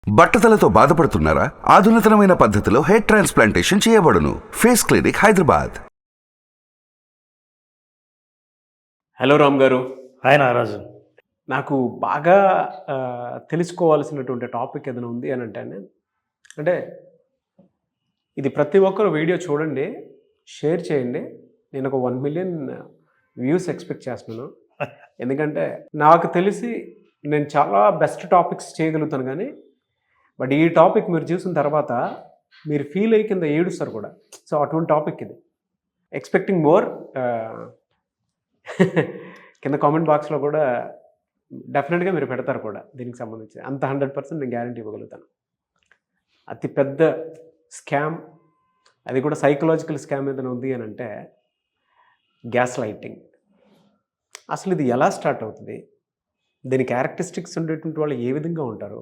బట్టతలతో బాధపడుతున్నారా? ఆధునితనమైన పద్ధతిలో hair transplantation చేయబడును. Face clinic, Hyderabad. Hello Ram గారు. హాయ్ నాగరాజు. నాకు బాగా తెలుసుకోవాల్సినటువంటి టాపిక్ ఏదైనా ఉంది అని అంటే ఇది ప్రతి ఒక్కరు వీడియో చూడండి, షేర్ చేయండి. నేను ఒక 1 మిలియన్ వ్యూస్ ఎక్స్పెక్ట్ చేస్తున్నాను. ఎందుకంటే నాకు తెలిసి నేను చాలా బెస్ట్ టాపిక్స్ చేయగలుగుతాను, కానీ బట్ ఈ టాపిక్ మీరు చూసిన తర్వాత మీరు ఫీల్ అయ్యి కింద ఏడుస్తారు కూడా. సో అటువంటి టాపిక్ ఇది. Expecting more. కింద కామెంట్ బాక్స్లో కూడా డెఫినెట్గా మీరు పెడతారు కూడా దీనికి సంబంధించి. అంత 100% నేను గ్యారంటీ ఇవ్వగలుగుతాను. అతిపెద్ద స్కామ్, అది కూడా సైకలాజికల్ స్కామ్ ఏదైనా ఉంది అని అంటే గ్యాస్ లైటింగ్. అసలు ఇది ఎలా స్టార్ట్ అవుతుంది, దీని క్యారెక్టరిస్టిక్స్ ఉండేటువంటి వాళ్ళు ఏ విధంగా ఉంటారు,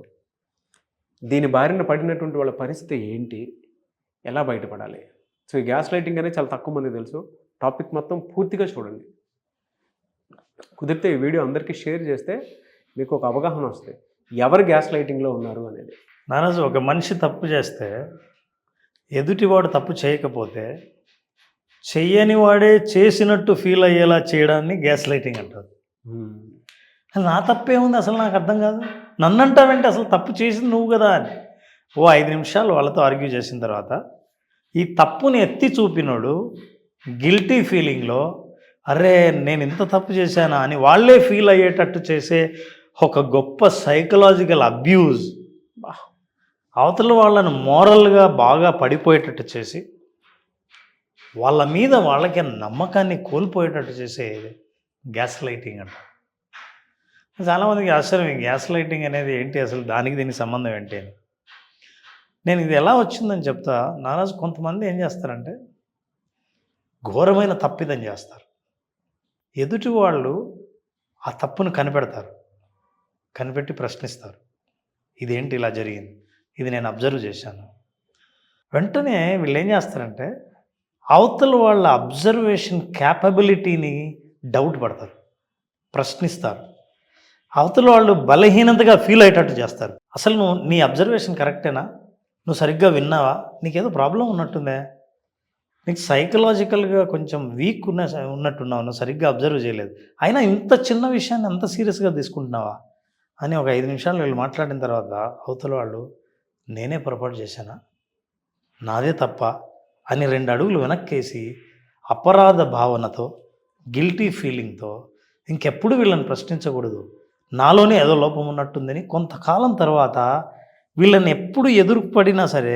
దీని బారిన పడినటువంటి వాళ్ళ పరిస్థితి ఏంటి, ఎలా బయటపడాలి. సో ఈ గ్యాస్ లైటింగ్ అనేది చాలా తక్కువ మంది తెలుసు. టాపిక్ మొత్తం పూర్తిగా చూడండి. కుదిరితే ఈ వీడియో అందరికీ షేర్ చేస్తే మీకు ఒక అవగాహన వస్తుంది ఎవరు గ్యాస్ లైటింగ్లో ఉన్నారు అనేది. నారాజు, ఒక మనిషి తప్పు చేస్తే ఎదుటివాడు తప్పు చేయకపోతే చెయ్యని వాడే చేసినట్టు ఫీల్ అయ్యేలా చేయడాన్ని గ్యాస్ లైటింగ్ అంటారు. అసలు నా తప్పే ఉంది, అసలు నాకు అర్థం కాదు, నన్ను అంటావంటే అసలు తప్పు చేసింది నువ్వు కదా అని. 5 నిమిషాలు వాళ్ళతో ఆర్గ్యూ చేసిన తర్వాత ఈ తప్పుని ఎత్తి చూపినోడు గిల్టీ ఫీలింగ్లో అరే నేను ఇంత తప్పు చేశానా అని వాళ్ళే ఫీల్ అయ్యేటట్టు చేసే ఒక గొప్ప సైకలాజికల్ అబ్యూజ్, అవతల వాళ్ళను మోరల్గా బాగా పడిపోయేటట్టు చేసి వాళ్ళ మీద వాళ్ళకి నమ్మకాన్ని కోల్పోయేటట్టు చేసే గ్యాస్ లైటింగ్ అంట. చాలామందికి ఆశ్చర్యం, గ్యాస్ లైటింగ్ అనేది ఏంటి, అసలు దానికి దీనికి సంబంధం ఏంటి అని. నేను ఇది ఎలా వచ్చిందని చెప్తా. నారాజు, కొంతమంది ఏం చేస్తారంటే ఘోరమైన తప్పిదం చేస్తారు. ఎదుటి వాళ్ళు ఆ తప్పును కనిపెడతారు, కనిపెట్టి ప్రశ్నిస్తారు, ఇదేంటి ఇలా జరిగింది, ఇది నేను అబ్జర్వ్ చేశాను. వెంటనే వీళ్ళు ఏం చేస్తారంటే అవతల వాళ్ళ అబ్జర్వేషన్ క్యాపబిలిటీని డౌట్ పడతారు, ప్రశ్నిస్తారు. అవతల వాళ్ళు బలహీనతగా ఫీల్ అయ్యేటట్టు చేస్తారు. అసలు నీ అబ్జర్వేషన్ కరెక్టేనా, నువ్వు సరిగ్గా విన్నావా, నీకేదో ప్రాబ్లం ఉన్నట్టుందే, నీకు సైకలాజికల్గా కొంచెం వీక్ ఉన్నట్టున్నావు, నువ్వు సరిగ్గా అబ్జర్వ్ చేయలేదు, అయినా ఇంత చిన్న విషయాన్ని అంత సీరియస్గా తీసుకుంటున్నావా అని ఒక 5 నిమిషాలు వీళ్ళు మాట్లాడిన తర్వాత అవతల వాళ్ళు నేనే పొరపాటు చేశానా, నాదే తప్ప అని 2 అడుగులు వెనక్కేసి అపరాధ భావనతో, గిల్టీ ఫీలింగ్తో ఇంకెప్పుడు వీళ్ళని ప్రశ్నించకూడదు, నాలోనే ఏదో లోపం ఉన్నట్టుందని కొంతకాలం తర్వాత వీళ్ళని ఎప్పుడు ఎదురుపడినా సరే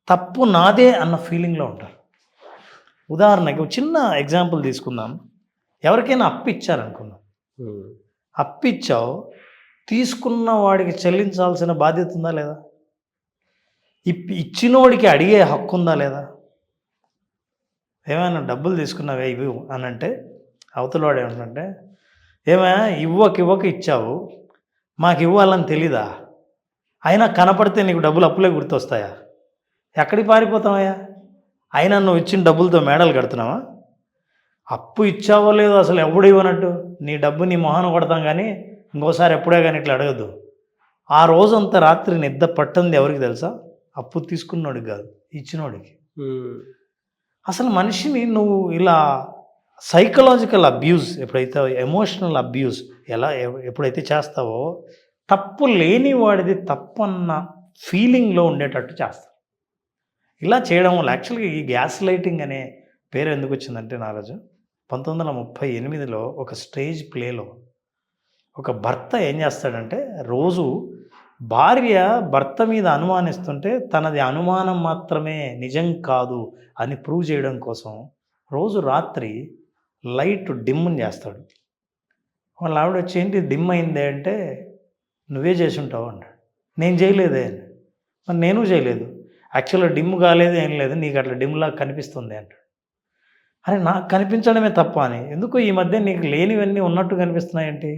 తప్పు నాదే అన్న ఫీలింగ్లో ఉంటారు. ఉదాహరణకి ఒక చిన్న ఎగ్జాంపుల్ తీసుకుందాం. ఎవరికైనా అప్పు ఇచ్చారనుకుందాం, అప్పు ఇచ్చావు, తీసుకున్న వాడికి చెల్లించాల్సిన బాధ్యత ఉందా లేదా, ఇచ్చినోడికి అడిగే హక్కు ఉందా లేదా. ఏమైనా డబ్బులు తీసుకున్నావే ఇవి అని అంటే అవతల వాడు ఏమంటే ఏమైనా ఇవ్వక ఇచ్చావు, మాకు ఇవ్వాలని తెలీదా, అయినా కనపడితే నీకు డబ్బులు అప్పులే గుర్తొస్తాయా, ఎక్కడికి పారిపోతావయ్యా, అయినా నువ్వు ఇచ్చిన డబ్బులతో మేడలు కడుతున్నావా, అప్పు ఇచ్చావో లేదో అసలు ఎప్పుడు ఇవ్వనట్టు నీ డబ్బు నీ మొహాన కొడతాం, కానీ ఇంకోసారి ఎప్పుడే కానీ ఇట్లా అడగద్దు. ఆ రోజంతా రాత్రి నిద్ర పట్టింది ఎవరికి తెలుసా, అప్పు తీసుకున్నోడికి కాదు, ఇచ్చినోడికి. అసలు మనిషిని నువ్వు ఇలా సైకలాజికల్ అబ్యూజ్, ఎప్పుడైతే ఎమోషనల్ అబ్యూజ్ ఎప్పుడైతే చేస్తావో తప్పు లేని వాడిది తప్పన్న ఫీలింగ్లో ఉండేటట్టు చేస్తావు. ఇలా చేయడం వల్ల యాక్చువల్గా ఈ గ్యాస్ లైటింగ్ అనే పేరు ఎందుకు వచ్చిందంటే నారాజు, 1938లో ఒక స్టేజ్ ప్లేలో ఒక భర్త ఏం చేస్తాడంటే రోజు భార్య భర్త మీద అనుమానిస్తుంటే తనది అనుమానం మాత్రమే, నిజం కాదు అని ప్రూవ్ చేయడం కోసం రోజు రాత్రి లైట్ డిమ్ని చేస్తాడు. వాళ్ళ ఆవిడ వచ్చి ఏంటి డిమ్ అయిందే అంటే నువ్వే చేసి ఉంటావు అంటాడు. నేను చేయలేదే అని. మరి నేను చేయలేదు, యాక్చువల్గా డిమ్ కాలేదు, ఏం లేదు, నీకు అట్లా డిమ్లాగా కనిపిస్తుంది అంటాడు. అరే నాకు కనిపించడమే తప్ప అని, ఎందుకో ఈ మధ్య నీకు లేనివన్నీ ఉన్నట్టు కనిపిస్తున్నాయేంటి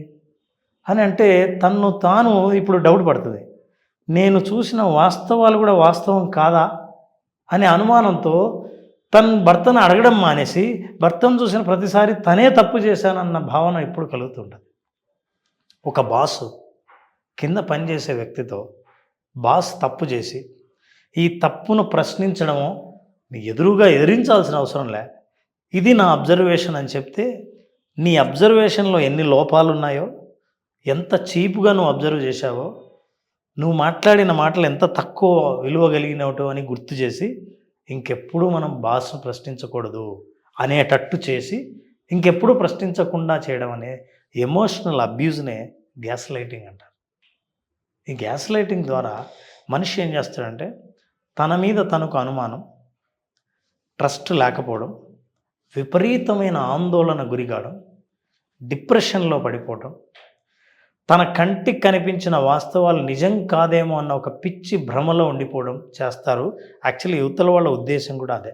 అని అంటే తను తాను ఇప్పుడు డౌట్ పడుతుంది, నేను చూసిన వాస్తవాలు కూడా వాస్తవం కాదా అనే అనుమానంతో తన భర్తను అడగడం మానేసి భర్తను చూసిన ప్రతిసారి తనే తప్పు చేశానన్న భావన ఇప్పుడు కలుగుతుంటుంది. ఒక బాసు కింద పనిచేసే వ్యక్తితో బాస్ తప్పు చేసి ఈ తప్పును ప్రశ్నించడమో ఎదురుగా ఎదిరించాల్సిన అవసరం లే, ఇది నా అబ్జర్వేషన్ అని చెప్తే నీ అబ్జర్వేషన్లో ఎన్ని లోపాలు ఉన్నాయో, ఎంత చీప్గా నువ్వు అబ్జర్వ్ చేశావో, నువ్వు మాట్లాడిన మాటలు ఎంత తక్కువ విలువ కలిగినవటో అని గుర్తు చేసి ఇంకెప్పుడు మనం బాస్ను ప్రశ్నించకూడదు అనేటట్టు చేసి ఇంకెప్పుడు ప్రశ్నించకుండా చేయడం అనే ఎమోషనల్ అబ్యూజ్నే గ్యాస్ లైటింగ్ అంటారు. ఈ గ్యాస్ లైటింగ్ ద్వారా మనిషి ఏం చేస్తాడంటే తన మీద తనకు అనుమానం, ట్రస్ట్ లేకపోవడం, విపరీతమైన ఆందోళన గురికావడం, డిప్రెషన్లో పడిపోవడం, తన కంటికి కనిపించిన వాస్తవాలు నిజం కాదేమో అన్న ఒక పిచ్చి భ్రమలో ఉండిపోవడం చేస్తారు. యాక్చువల్లీ యువతల వాళ్ళ ఉద్దేశం కూడా అదే.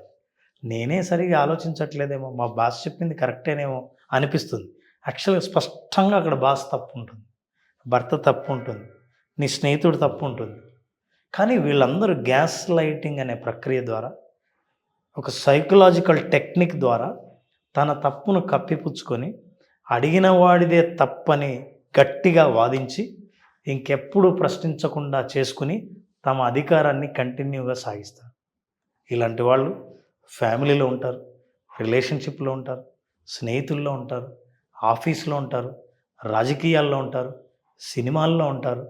నేనే సరిగా ఆలోచించట్లేదేమో, మా బాస్ చెప్పింది కరెక్టేనేమో అనిపిస్తుంది. యాక్చువల్గా స్పష్టంగా అక్కడ బాస్ తప్పు ఉంటుంది, భర్త తప్పు ఉంటుంది, నీ స్నేహితుడు తప్పు ఉంటుంది. కానీ వీళ్ళందరూ గ్యాస్ లైటింగ్ అనే ప్రక్రియ ద్వారా, ఒక సైకలాజికల్ టెక్నిక్ ద్వారా తన తప్పును కప్పిపుచ్చుకొని అడిగిన వాడిదే తప్పని గట్టిగా వాదించి ఇంకెప్పుడు ప్రశ్నించకుండా చేసుకుని తమ అధికారాన్ని కంటిన్యూగా సాగిస్తారు. ఇలాంటి వాళ్ళు ఫ్యామిలీలో ఉంటారు, రిలేషన్షిప్లో ఉంటారు, స్నేహితుల్లో ఉంటారు, ఆఫీస్లో ఉంటారు, రాజకీయాల్లో ఉంటారు, సినిమాల్లో ఉంటారు.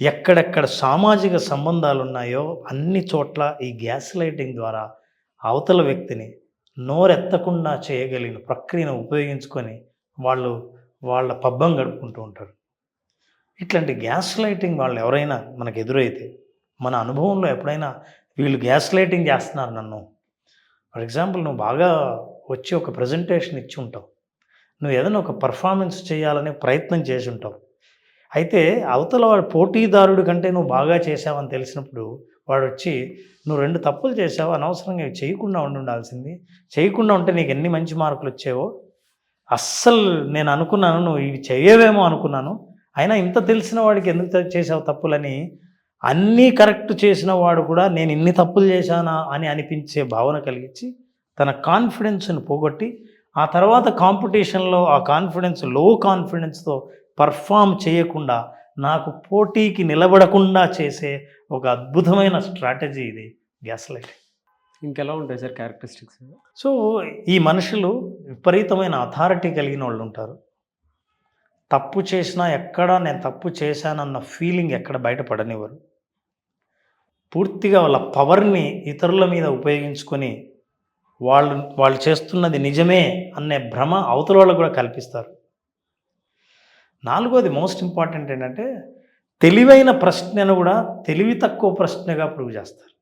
ఎక్కడెక్కడ సామాజిక సంబంధాలు ఉన్నాయో అన్ని చోట్ల ఈ గ్యాస్ లైటింగ్ ద్వారా అవతల వ్యక్తిని నోరెత్తకుండా చేయగలిగిన ప్రక్రియను ఉపయోగించుకొని వాళ్ళ పబ్బం గడుపుకుంటూ ఉంటారు. ఇట్లాంటి గ్యాస్ లైటింగ్ వాళ్ళు ఎవరైనా మనకు ఎదురైతే, మన అనుభవంలో ఎప్పుడైనా వీళ్ళు గ్యాస్ లైటింగ్ చేస్తున్నారు నన్ను, ఫర్ ఎగ్జాంపుల్ నువ్వు బాగా వచ్చి ఒక ప్రజెంటేషన్ ఇచ్చి ఉంటావు, నువ్వు ఏదైనా ఒక పర్ఫార్మెన్స్ చేయాలనే ప్రయత్నం చేసి ఉంటావు. అయితే అవతల వాడు పోటీదారుడి కంటే నువ్వు బాగా చేసావని తెలిసినప్పుడు వాడు వచ్చి నువ్వు 2 తప్పులు చేసావు, అనవసరంగా ఇవి చేయకుండా ఉండాల్సింది, చేయకుండా ఉంటే నీకు ఎన్ని మంచి మార్కులు వచ్చేవో, అస్సలు నేను అనుకున్నాను నువ్వు ఇవి చేయవేమో అనుకున్నాను, అయినా ఇంత తెలిసిన వాడికి ఎందుకు చేసావు తప్పులని, అన్నీ కరెక్ట్ చేసిన వాడు కూడా నేను ఇన్ని తప్పులు చేశానా అని అనిపించే భావన కలిగించి తన కాన్ఫిడెన్స్ని పోగొట్టి ఆ తర్వాత కాంపిటీషన్లో ఆ కాన్ఫిడెన్స్ లో కాన్ఫిడెన్స్తో పర్ఫామ్ చేయకుండా నాకు పోటీకి నిలబడకుండా చేసే ఒక అద్భుతమైన స్ట్రాటజీ ఇది గ్యాస్ లైటింగ్. ఇంకెలా ఉంటాయి సార్ క్యారెక్టరిస్టిక్స్? సో ఈ మనుషులు విపరీతమైన అథారిటీ కలిగిన వాళ్ళు ఉంటారు. తప్పు చేసినా ఎక్కడా నేను తప్పు చేశానన్న ఫీలింగ్ ఎక్కడ బయటపడనివ్వరు. పూర్తిగా వాళ్ళ పవర్ని ఇతరుల మీద ఉపయోగించుకొని వాళ్ళు చేస్తున్నది నిజమే అనే భ్రమ అవతల వాళ్ళకు కూడా కల్పిస్తారు. 4వది మోస్ట్ ఇంపార్టెంట్ ఏంటంటే తెలివైన ప్రశ్నను కూడా తెలివి తక్కువ ప్రశ్నగా ప్రూవ్ చేస్తారు.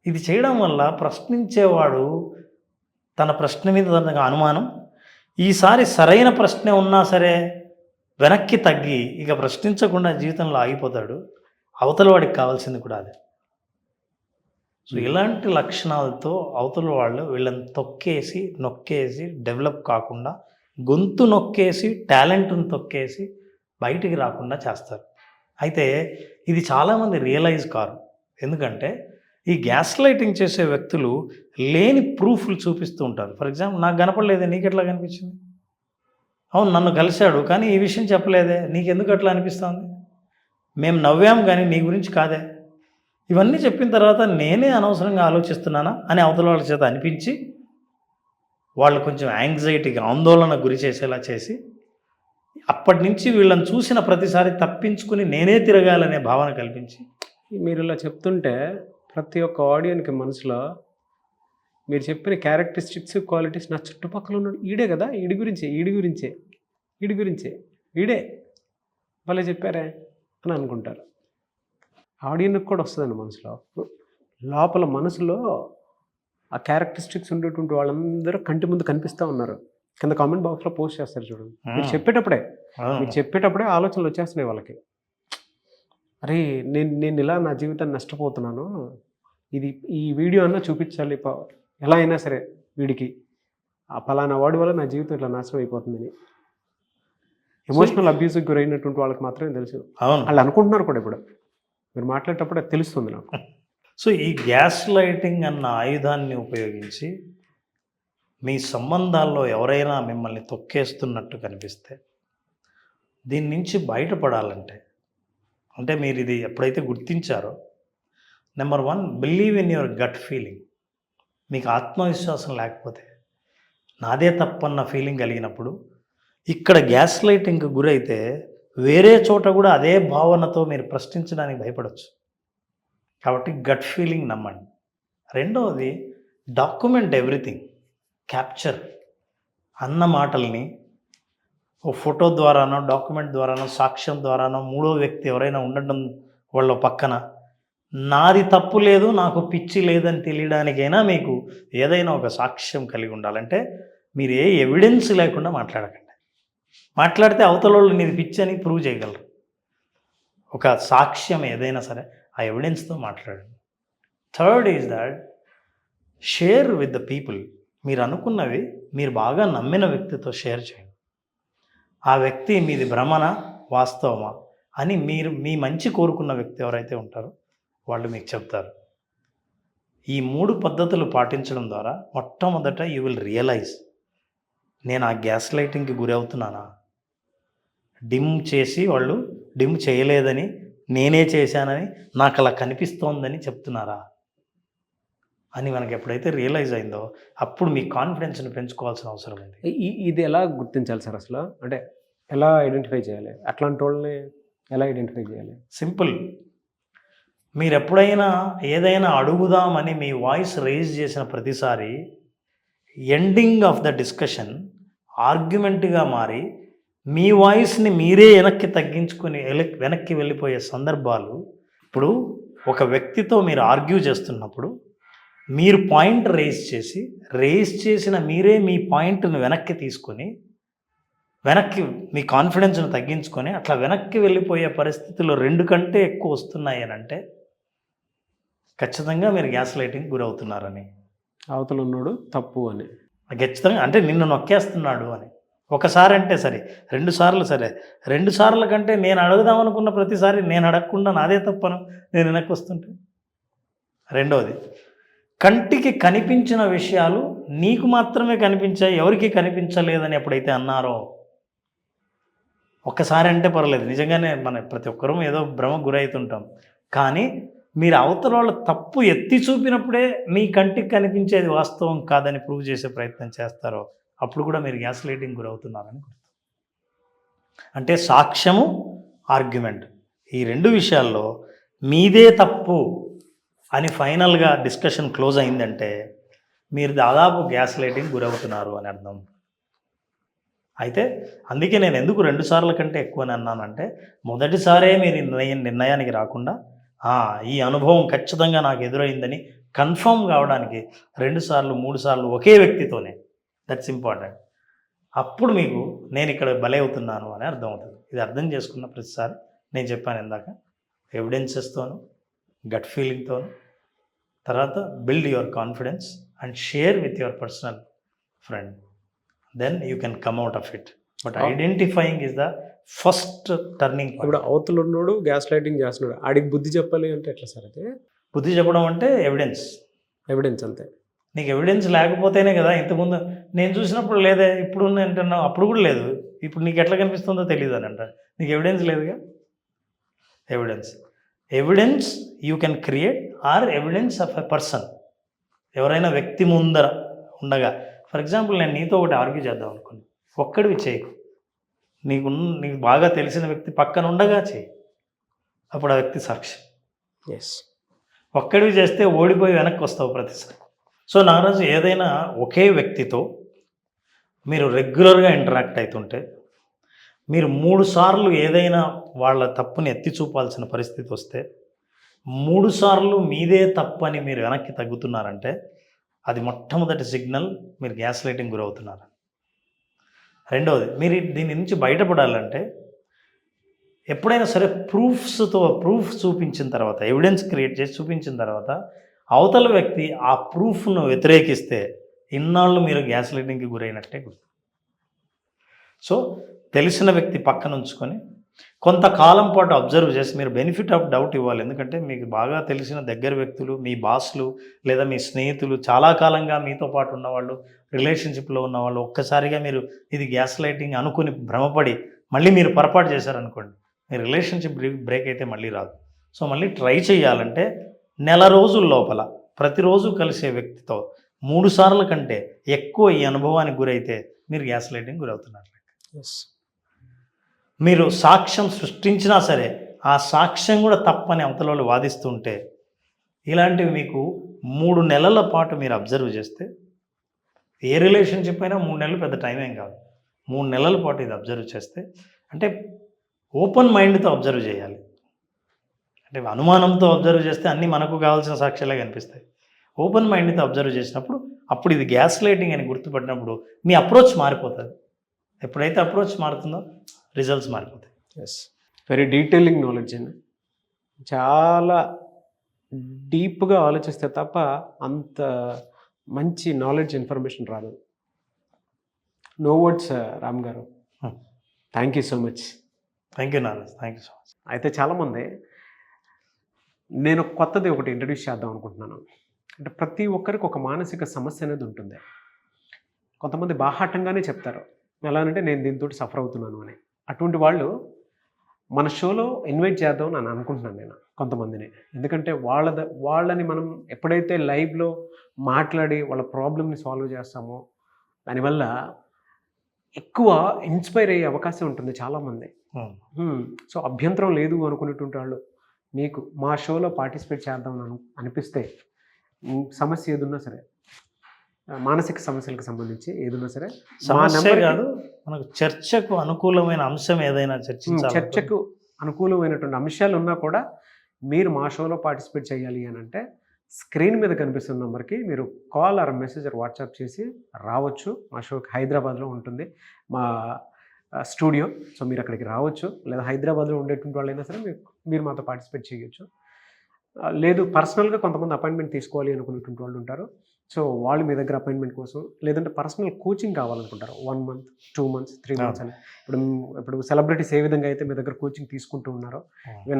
ఇది చేయడం వల్ల ప్రశ్నించేవాడు తన ప్రశ్న మీద తనకు అనుమానం, ఈసారి సరైన ప్రశ్న ఉన్నా సరే వెనక్కి తగ్గి ఇక ప్రశ్నించకుండా జీవితంలో ఆగిపోతాడు. అవతల వాడికి కావాల్సింది కూడా అదే. సో ఇలాంటి లక్షణాలతో అవతల వాళ్ళు వీళ్ళని తొక్కేసి నొక్కేసి డెవలప్ కాకుండా, గొంతు నొక్కేసి టాలెంట్ను తొక్కేసి బయటికి రాకుండా చేస్తారు. అయితే ఇది చాలామంది రియలైజ్ కారు. ఎందుకంటే ఈ గ్యాస్ లైటింగ్ చేసే వ్యక్తులు లేని ప్రూఫ్లు చూపిస్తూ ఉంటారు. ఫర్ ఎగ్జాంపుల్, నాకు కనపడలేదే, నీకు ఎట్లా కనిపించింది? అవును, నన్ను కలిశాడు కానీ ఈ విషయం చెప్పలేదే, నీకెందుకు అట్లా అనిపిస్తుంది? మేము నవ్వాం కానీ నీ గురించి కాదే. ఇవన్నీ చెప్పిన తర్వాత నేనే అనవసరంగా ఆలోచిస్తున్నానా అని అవతల వాళ్ళ చేత అనిపించి వాళ్ళు కొంచెం యాంగ్జైటీకి ఆందోళన గురి చేసేలా చేసి అప్పటి నుంచి వీళ్ళని చూసిన ప్రతిసారి తప్పించుకుని నేనే తిరగాలనే భావన కల్పించి. మీరు ఇలా చెప్తుంటే ప్రతి ఒక్క ఆడియన్కి మనసులో మీరు చెప్పిన క్యారెక్టరిస్టిక్స్ క్వాలిటీస్ నా చుట్టుపక్కల ఉన్న ఈడే కదా, ఈడే భలే చెప్పారే అని అనుకుంటారు. ఆడియన్కి కూడా వస్తుందండి మనసులో. లోపల మనసులో ఆ క్యారెక్టరిస్టిక్స్ ఉండేటువంటి వాళ్ళందరూ కంటి ముందు కనిపిస్తూ ఉన్నారు. కింద కామెంట్ బాక్స్లో పోస్ట్ చేస్తారు చూడండి. మీరు చెప్పేటప్పుడే ఆలోచనలు వచ్చేస్తున్నాయి వాళ్ళకి. అరే నేను ఇలా నా జీవితాన్ని నష్టపోతున్నాను, ఈ వీడియో అన్నా చూపించాలి ఎలా అయినా సరే వీడికి, ఆ పలానా వాడి వల్ల నా జీవితం ఇట్లా నాశనం అయిపోతుందని. ఎమోషనల్ అబ్యూస్కి గురైనటువంటి వాళ్ళకి మాత్రమే తెలుసు. వాళ్ళు అనుకుంటున్నారు కూడా. ఇప్పుడు మీరు మాట్లాడేటప్పుడు అది తెలుస్తుంది నాకు. సో ఈ గ్యాస్ లైటింగ్ అన్న ఆయుధాన్ని ఉపయోగించి మీ సంబంధాల్లో ఎవరైనా మిమ్మల్ని తొక్కేస్తున్నట్టు కనిపిస్తే దీని నుంచి బయటపడాలంటే అంటే మీరు ఇది ఎప్పుడైతే గుర్తించారో, number 1, believe in your gut feeling. మీకు ఆత్మవిశ్వాసం లేకపోతే, నాదే తప్పన్న ఫీలింగ్ కలిగినప్పుడు, ఇక్కడ గ్యాస్ లైటింగ్కి గురైతే వేరే చోట కూడా అదే భావనతో మీరు ప్రశ్నించడానికి భయపడవచ్చు. కాబట్టి గట్ ఫీలింగ్ నమ్మండి. రెండవది, డాక్యుమెంట్ ఎవ్రీథింగ్. క్యాప్చర్ అన్న మాటల్ని ఓ ఫోటో ద్వారానో, డాక్యుమెంట్ ద్వారానో, సాక్ష్యం ద్వారానో, మూడో వ్యక్తి ఎవరైనా ఉండడం వాళ్ళ పక్కన, నాది తప్పు లేదు, నాకు పిచ్చి లేదని తెలియడానికైనా మీకు ఏదైనా ఒక సాక్ష్యం కలిగి ఉండాలంటే మీరు ఏ ఎవిడెన్స్ లేకుండా మాట్లాడకండి. మాట్లాడితే అవతల వాళ్ళు నీది పిచ్చి అని ప్రూవ్ చేయగలరు. ఒక సాక్ష్యం ఏదైనా సరే ఆ ఎవిడెన్స్తో మాట్లాడండి. Third is that share with the people. మీరు అనుకున్నవి మీరు బాగా నమ్మిన వ్యక్తితో షేర్ చేయండి. ఆ వ్యక్తి మీది భ్రమణ వాస్తవమా అని మీరు మీ మంచి కోరుకున్న వ్యక్తి ఎవరైతే ఉంటారో వాళ్ళు మీకు చెప్తారు. ఈ 3 పద్ధతులు పాటించడం ద్వారా మొట్టమొదట యూ విల్ రియలైజ్, నేను ఆ గ్యాస్ లైటింగ్కి గురి అవుతున్నానా, డిమ్ చేసి వాళ్ళు డిమ్ చేయలేదని, నేనే చేశానని, నాకు అలా కనిపిస్తోందని చెప్తున్నారా అని మనకి ఎప్పుడైతే రియలైజ్ అయిందో అప్పుడు మీ కాన్ఫిడెన్స్ని పెంచుకోవాల్సిన అవసరం ఉంది. ఇది ఎలా గుర్తించాలి సార్ అసలు? అంటే ఎలా ఐడెంటిఫై చేయాలి? అట్లాంటి వాళ్ళని ఎలా ఐడెంటిఫై చేయాలి? సింపుల్. మీరు ఎప్పుడైనా ఏదైనా అడుగుదామని మీ వాయిస్ రైజ్ చేసిన ప్రతిసారి ఎండింగ్ ఆఫ్ ద డిస్కషన్ ఆర్గ్యుమెంట్గా మారి మీ వాయిస్ని మీరే వెనక్కి తగ్గించుకొని వెనక్కి వెళ్ళిపోయే సందర్భాలు. ఇప్పుడు ఒక వ్యక్తితో మీరు ఆర్గ్యూ చేస్తున్నప్పుడు మీరు పాయింట్ రేజ్ చేసిన మీరే మీ పాయింట్ను వెనక్కి తీసుకొని వెనక్కి మీ కాన్ఫిడెన్స్ను తగ్గించుకొని అట్లా వెనక్కి వెళ్ళిపోయే పరిస్థితులు 2 కంటే ఎక్కువ వస్తున్నాయి అని అంటే ఖచ్చితంగా మీరు గ్యాస్ లైటింగ్ గురవుతున్నారని, అవతల ఉన్నాడు తప్పు అని. ఖచ్చితంగా అంటే నిన్ను నొక్కేస్తున్నాడు అని. ఒకసారి అంటే సరే, 2 సార్లు సరే, 2 సార్ల కంటే నేను అడుగుదామనుకున్న ప్రతిసారి నేను అడగకుండా నాదే తప్పను నేను వెనక్కి వస్తుంటే. రెండవది, కంటికి కనిపించిన విషయాలు నీకు మాత్రమే కనిపించాయి, ఎవరికి కనిపించలేదని ఎప్పుడైతే అన్నారో, ఒక్కసారి అంటే పర్లేదు, నిజంగానే మన ప్రతి ఒక్కరూ ఏదో భ్రమకు గురవుతుంటాం. కానీ మీరు అవతల వాళ్ళ తప్పు ఎత్తి చూపినప్పుడే మీ కంటికి కనిపించేది వాస్తవం కాదని ప్రూవ్ చేసే ప్రయత్నం చేస్తారో అప్పుడు కూడా మీరు గ్యాస్ లైటింగ్ గురవుతున్నారని గుర్తు. అంటే సాక్ష్యము, ఆర్గ్యుమెంట్, ఈ 2 విషయాల్లో మీదే తప్పు అని ఫైనల్గా డిస్కషన్ క్లోజ్ అయిందంటే మీరు దాదాపు గ్యాస్ లైటింగ్ గురవుతున్నారు అని అర్థం. అయితే అందుకే నేను ఎందుకు 2 సార్ల కంటే ఎక్కువ అని అన్నానంటే, మొదటిసారే మీరు నిర్ణయానికి రాకుండా ఈ అనుభవం ఖచ్చితంగా నాకు ఎదురైందని కన్ఫర్మ్ కావడానికి 2 సార్లు 3 సార్లు ఒకే వ్యక్తితోనే, దట్స్ ఇంపార్టెంట్. అప్పుడు మీకు నేను ఇక్కడ బలే అవుతున్నాను అని అర్థమవుతుంది. ఇది అర్థం చేసుకున్న ప్రతిసారి నేను చెప్పాను ఇందాక, ఎవిడెన్సెస్తోను, గట్ ఫీలింగ్తోను, తర్వాత build your confidence and share with your personal friend, then you can come out of it. But identifying is the first turning point. ఇప్పుడు అవతల ఉన్నాడు గ్యాస్ లైటింగ్ చేస్తున్నాడు, ఆడికి బుద్ధి చెప్పాలి అంటే ఎట్లా సార్? అయితే బుద్ధి చెప్పడం అంటే ఎవిడెన్స్ అంతే. నీకు ఎవిడెన్స్ లేకపోతేనే కదా. ఇంతకుముందు నేను చూసినప్పుడు లేదే, ఇప్పుడు అంటున్నావు, అప్పుడు కూడా లేదు, ఇప్పుడు నీకు ఎట్లా కనిపిస్తుందో తెలియదు అని అంటారు. నీకు ఎవిడెన్స్ లేదుగా. Evidence you can create are evidence of a person. ఎవరైనా వ్యక్తి ముందర ఉండగా, ఫర్ ఎగ్జాంపుల్ నేను నీతో ఒకటి ఆర్గ్యూ చేద్దాం అనుకున్నాను, ఒక్కడివి చేయకు, నీకు బాగా తెలిసిన వ్యక్తి పక్కన ఉండగా చేయి, అప్పుడు ఆ వ్యక్తి సాక్షి. ఒక్కడివి చేస్తే ఓడిపోయి వెనక్కి వస్తావు ప్రతిసారి. సో నా రోజు ఏదైనా ఒకే వ్యక్తితో మీరు రెగ్యులర్గా ఇంటరాక్ట్ అవుతుంటే, మీరు 3 సార్లు ఏదైనా వాళ్ళ తప్పుని ఎత్తి చూపాల్సిన పరిస్థితి వస్తే 3 సార్లు మీదే తప్పు అని మీరు వెనక్కి తగ్గుతున్నారంటే అది మొట్టమొదటి సిగ్నల్ మీరు గ్యాస్ లైటింగ్ గురవుతున్నారు. రెండవది, మీరు దీని నుంచి బయటపడాలంటే ఎప్పుడైనా సరే ప్రూఫ్ చూపించిన తర్వాత, ఎవిడెన్స్ క్రియేట్ చేసి చూపించిన తర్వాత అవతల వ్యక్తి ఆ ప్రూఫ్ను వ్యతిరేకిస్తే ఇన్నాళ్ళు మీరు గ్యాస్ లైటింగ్కి గురైనట్టే గుర్తు. సో తెలిసిన వ్యక్తి పక్కన ఉంచుకొని కొంతకాలం పాటు అబ్జర్వ్ చేసి మీరు బెనిఫిట్ ఆఫ్ డౌట్ ఇవ్వాలి. ఎందుకంటే మీకు బాగా తెలిసిన దగ్గర వ్యక్తులు, మీ బాస్లు లేదా మీ స్నేహితులు, చాలా కాలంగా మీతో పాటు ఉన్నవాళ్ళు, రిలేషన్షిప్లో ఉన్నవాళ్ళు ఒక్కసారిగా మీరు ఇది గ్యాస్ లైటింగ్ అనుకుని భ్రమపడి మళ్ళీ మీరు పొరపాటు చేశారనుకోండి, మీ రిలేషన్షిప్ బ్రేక్ అయితే మళ్ళీ రాదు. సో మళ్ళీ ట్రై చేయాలంటే నెల రోజుల లోపల ప్రతిరోజు కలిసే వ్యక్తితో 3 సార్లు కంటే ఎక్కువ ఈ అనుభవానికి గురైతే మీరు గ్యాస్ లైటింగ్ గురవుతున్నారు. మీరు సాక్ష్యం సృష్టించినా సరే ఆ సాక్ష్యం కూడా తప్పని అవతల వాళ్ళు వాదిస్తుంటే ఇలాంటివి మీకు 3 నెలల పాటు మీరు అబ్జర్వ్ చేస్తే, ఏ రిలేషన్షిప్ అయినా 3 నెలలు పెద్ద టైం ఏం కాదు. 3 నెలల పాటు ఇది అబ్జర్వ్ చేస్తే, అంటే ఓపెన్ మైండ్తో అబ్జర్వ్ చేయాలి. అంటే అనుమానంతో అబ్జర్వ్ చేస్తే అన్నీ మనకు కావాల్సిన సాక్ష్యాలే కనిపిస్తాయి. ఓపెన్ మైండ్తో అబ్జర్వ్ చేసినప్పుడు అప్పుడు ఇది గ్యాస్ లైటింగ్ అని గుర్తుపట్టినప్పుడు మీ అప్రోచ్ మారిపోతుంది. ఎప్పుడైతే అప్రోచ్ మారుతుందో రిజల్ట్స్ మారిపోతాయి. ఎస్, వెరీ డీటెయిలింగ్ నాలెడ్జ్ అండి. చాలా డీప్గా ఆలోచిస్తే తప్ప అంత మంచి నాలెడ్జ్ ఇన్ఫర్మేషన్ రాదు. నో వర్డ్స్ రామ్ గారు, thank you so much. Thank you నాన్న, థ్యాంక్ యూ సో మచ్. అయితే చాలామంది, నేను కొత్తది ఒకటి ఇంట్రడ్యూస్ చేద్దాం అనుకుంటున్నాను. అంటే ప్రతి ఒక్కరికి ఒక మానసిక సమస్య అనేది ఉంటుంది. కొంతమంది బాహాటంగానే చెప్తారు, ఎలా అంటే నేను దీంతో సఫర్ అవుతున్నాను అని. అటువంటి వాళ్ళు మన షోలో ఇన్వైట్ చేద్దాం అని అనుకుంటున్నాను నేను కొంతమందిని. ఎందుకంటే వాళ్ళని మనం ఎప్పుడైతే లైవ్లో మాట్లాడి వాళ్ళ ప్రాబ్లమ్ని సాల్వ్ చేస్తామో దానివల్ల ఎక్కువ ఇన్స్పైర్ అయ్యే అవకాశం ఉంటుంది చాలామంది. సో అభ్యంతరం లేదు అనుకునేటువంటి వాళ్ళు మీకు మా షోలో పార్టిసిపేట్ చేద్దాం అనిపిస్తే, సమస్య ఏదున్నా సరే, మానసిక సమస్యలకు సంబంధించి ఏదున్నా సరే, సమస్య కాదు, మనకు చర్చకు అనుకూలమైన అంశం ఏదైనా చర్చకు అనుకూలమైనటువంటి అంశాలు ఉన్నా కూడా మీరు మా షోలో పార్టిసిపేట్ చేయాలి అని అంటే స్క్రీన్ మీద కనిపిస్తున్న నెంబర్కి మీరు call or message or WhatsApp చేసి రావచ్చు. మా షోకి హైదరాబాద్లో ఉంటుంది మా స్టూడియో. సో మీరు అక్కడికి రావచ్చు, లేదా హైదరాబాద్లో ఉండేటువంటి వాళ్ళైనా సరే మీరు మాతో పార్టిసిపేట్ చేయొచ్చు. లేదు పర్సనల్గా కొంతమంది అపాయింట్మెంట్ తీసుకోవాలి అనుకునేటువంటి వాళ్ళు ఉంటారు. సో వాళ్ళు మీ దగ్గర అపాయింట్మెంట్ కోసం, లేదంటే personal coaching కావాలనుకుంటారు 1 month 2 months 3 months అని. ఇప్పుడు సెలబ్రిటీస్ ఏ విధంగా అయితే మీ దగ్గర కోచింగ్ తీసుకుంటూ ఉన్నారో,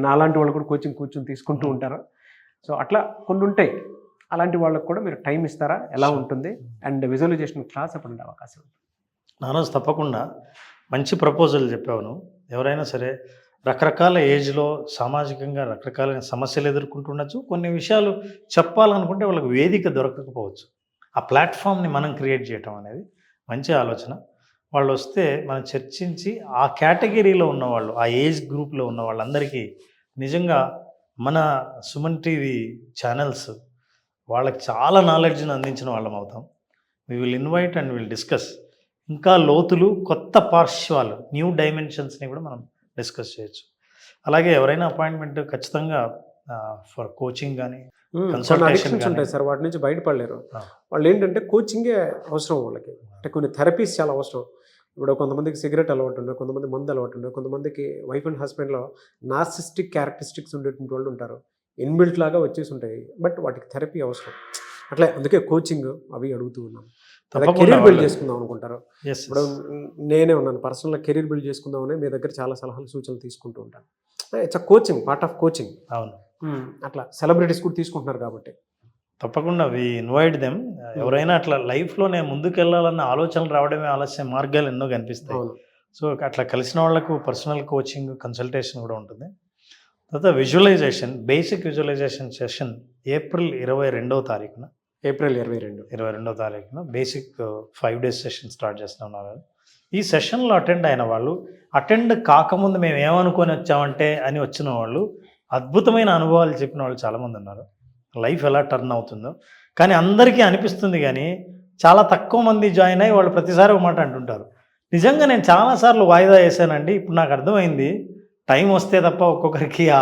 నాలాంటి వాళ్ళు కూడా కోచింగ్ తీసుకుంటూ ఉంటారు. సో అట్లా కొన్ని ఉంటాయి. అలాంటి వాళ్ళకు కూడా మీరు టైం ఇస్తారా, ఎలా ఉంటుంది, అండ్ విజువలైజేషన్ క్లాస్ అప్పుడు ఉండే అవకాశం ఉంది. నారాజు, తప్పకుండా మంచి ప్రపోజల్ చెప్పాను. ఎవరైనా సరే రకరకాల ఏజ్లో సామాజికంగా రకరకాలైన సమస్యలు ఎదుర్కొంటుండొచ్చు. కొన్ని విషయాలు చెప్పాలనుకుంటే వాళ్ళకి వేదిక దొరకకపోవచ్చు. ఆ ప్లాట్ఫామ్ని మనం క్రియేట్ చేయటం అనేది మంచి ఆలోచన. వాళ్ళు వస్తే మనం చర్చించి ఆ కేటగిరీలో ఉన్నవాళ్ళు, ఆ ఏజ్ గ్రూప్లో ఉన్న వాళ్ళందరికీ నిజంగా మన సుమన్ టీవీ ఛానల్స్ వాళ్ళకి చాలా నాలెడ్జ్ని అందించిన వాళ్ళం అవుతాం. We will invite and will discuss. ఇంకా లోతులు, కొత్త పార్శ్వాలు, న్యూ డైమెన్షన్స్ని కూడా మనం డిస్కస్ చేయొచ్చు. అలాగే ఎవరైనా అపాయింట్మెంట్ ఖచ్చితంగా ఫర్ కోచింగ్ కానీ కన్సల్టేషన్ ఉంటాయి సార్, వాటి నుంచి బయటపడలేరు. వాళ్ళు ఏంటంటే కోచింగే అవసరం వాళ్ళకి. అంటే కొన్ని థెరపీస్ చాలా అవసరం. ఇప్పుడు కొంతమందికి సిగరెట్ అలవాటు ఉండదు, కొంతమంది మందు అలవాటు ఉండదు, కొంతమందికి వైఫ్ అండ్ హస్బెండ్లో నార్సిస్టిక్ క్యారెక్టరిస్టిక్స్ ఉండేటువంటి వాళ్ళు ఉంటారు. ఇన్బిల్ట్ లాగా వచ్చేసి ఉంటాయి, బట్ వాటికి థెరపీ అవసరం. అట్లా అందుకే కోచింగ్ అవి అడుగుతూ ఉన్నాం. కెరీర్ బిల్డ్ చేసుకుందాం అనుకుంటారు. ఇప్పుడు నేనే ఉన్నాను, పర్సనల్గా కెరీర్ బిల్డ్ చేసుకుందామని మీ దగ్గర చాలా సలహాలు సూచనలు తీసుకుంటూ ఉంటాను. It's a coaching, part of coaching. అవును, అట్లా సెలబ్రిటీస్ కూడా తీసుకుంటున్నారు కాబట్టి తప్పకుండా వి ఇన్వైట్ దెమ్. ఎవరైనా అట్లా లైఫ్లోనే ముందుకు వెళ్ళాలన్న ఆలోచనలు రావడమే ఆలస్యం, మార్గాలు ఎన్నో కనిపిస్తాయి. సో అట్లా కలిసిన వాళ్ళకు పర్సనల్ కోచింగ్, కన్సల్టేషన్ కూడా ఉంటుంది. తర్వాత visualisation, basic visualisation session April 22వ తారీఖున బేసిక్ 5 days సెషన్ స్టార్ట్ చేస్తున్నాం. ఈ సెషన్లో అటెండ్ అయిన వాళ్ళు, అటెండ్ కాకముందు మేము ఏమనుకొని వచ్చామంటే అని వచ్చిన వాళ్ళు, అద్భుతమైన అనుభవాలు చెప్పిన వాళ్ళు చాలామంది ఉన్నారు. లైఫ్ ఎలా టర్న్ అవుతుందో కానీ అందరికీ అనిపిస్తుంది. కానీ చాలా తక్కువ మంది జాయిన్ అయ్యి వాళ్ళు ప్రతిసారి ఒక మాట అంటుంటారు, నిజంగా నేను చాలాసార్లు వాయిదా వేసానండి, ఇప్పుడు నాకు అర్థమైంది టైం వస్తే తప్ప ఒక్కొక్కరికి ఆ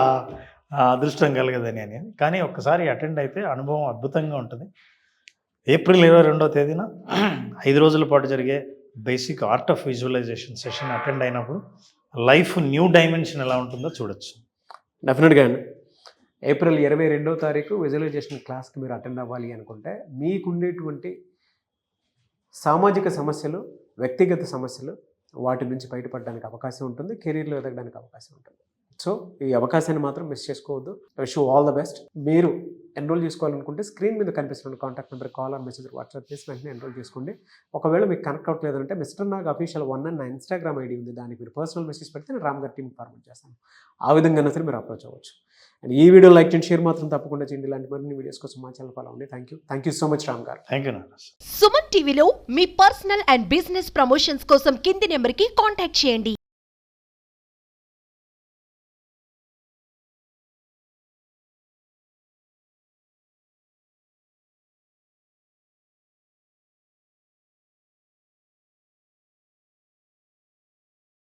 అదృష్టం కలగదని అని. కానీ ఒక్కసారి అటెండ్ అయితే అనుభవం అద్భుతంగా ఉంటుంది. ఏప్రిల్ 22వ తేదీన 5 రోజుల పాటు జరిగే basic art of visualization session attend అయినప్పుడు లైఫ్ న్యూ డైమెన్షన్ ఎలా ఉంటుందో చూడొచ్చు. డెఫినెట్గా అండి. ఏప్రిల్ 22వ తారీఖు విజువలైజేషన్ క్లాస్కి మీరు అటెండ్ అవ్వాలి అనుకుంటే, మీకుండేటువంటి సామాజిక సమస్యలు, వ్యక్తిగత సమస్యలు, వాటి నుంచి బయటపడడానికి అవకాశం ఉంటుంది, కెరీర్లో ఎదగడానికి అవకాశం ఉంటుంది. సో ఈ అవకాశాన్ని మాత్రం మిస్ చేసుకోవద్దు. Wish you all the best. మీరు ఎన్రోల్ చేసుకోవాలనుకుంటే స్క్రీన్ మీద కనిపిస్తున్న contact number call or message WhatsApp చేసి వెంటనే ఎన్రోల్ చేసుకోండి. ఒకవేళ మీకు కనెక్ట్ అవ్వట్లేదంటే మిస్టర్ నాగ్ అఫీషియల్ 1 అని నా ఇన్స్టాగ్రామ్ ఐడి ఉంది, దానికి మీరు పర్సనల్ మెసేజ్ పెడితే నేను రామ్ గారి టీమ్ ఫార్వర్డ్ చేస్తాను. ఆ విధంగా సరే మీరు అప్రోచ్ అవ్వచ్చు. అండ్ ఈ వీడియో లైక్ చేయండి, షేర్ మాత్రం తప్పకుండా చేయండి. ఇలాంటి మరిన్ని వీడియోస్ కోసం మా ఛానల్ ఫాలో అవ్వండి. Thank you so much Ram గారు. థ్యాంక్ యూ నాన్న. సుమన్ టీవీలో మీ పర్సనల్ అండ్ బిజినెస్ ప్రమోషన్స్ కోసం కింది నెంబర్కి కాంటాక్ట్ చేయండి.